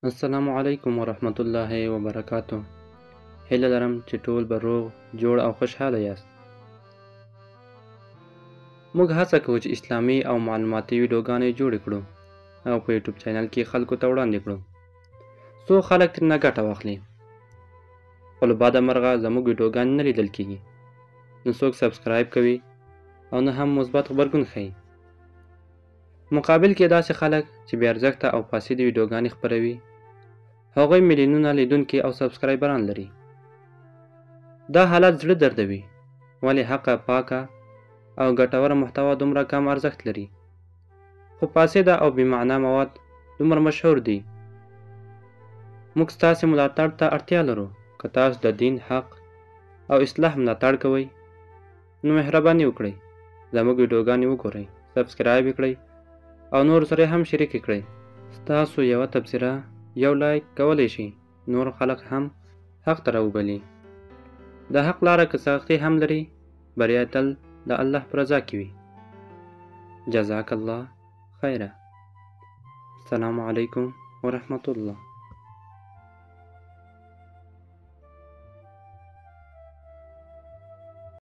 السلام علیکم ورحمت الله وبرکاتہ. هیله لرم چې ټول به روغ جوړ او خوشحاله یاست. موږ هڅه کوو چې اسلامي او معلوماتي ویډیوګانې جوړې کړو او په یوټیوب چینل کې خلکو ته وړاندې کړو څو خلک ترې ګټه واخلي. خو له باده مرغه زموږ ویډیوګانې نه لیدل کیږي، نه څوک سبسکرایب کوي او نه هم مثبت غبرګون ښیي. مقابل کې داسې خلک چې بې ارزښته او فاسدې ویډیوګانې خپروي، هغوی میلیونونه لیدونکي او سبسکرایبران لري. دا حالت زړه دردوي، ولې حقه، پاکه او ګټوره محتوا دومره کم ارزښت لري، خو فاسده او بې معنا مواد دومره مشهور دي. موږ ستاسې ملاتړ ته اړتیا لرو. که تاسو د دین، حق او اصلاح ملاتړ کوئ، نو مهرباني وکړئ زموږ ویډیوګانې وګورئ، سبسکرایب یې کړئ او نور سره هم شریک کړئ. ستاسو یوه تبصره، یو لایک کولی شي نور خلک هم حق ته راوبلي. د حق لاره که سختي هم لري، بریا تل د الله په رضا کې وي. جزاک الله خیره. السلام علیکم ورحمت الله.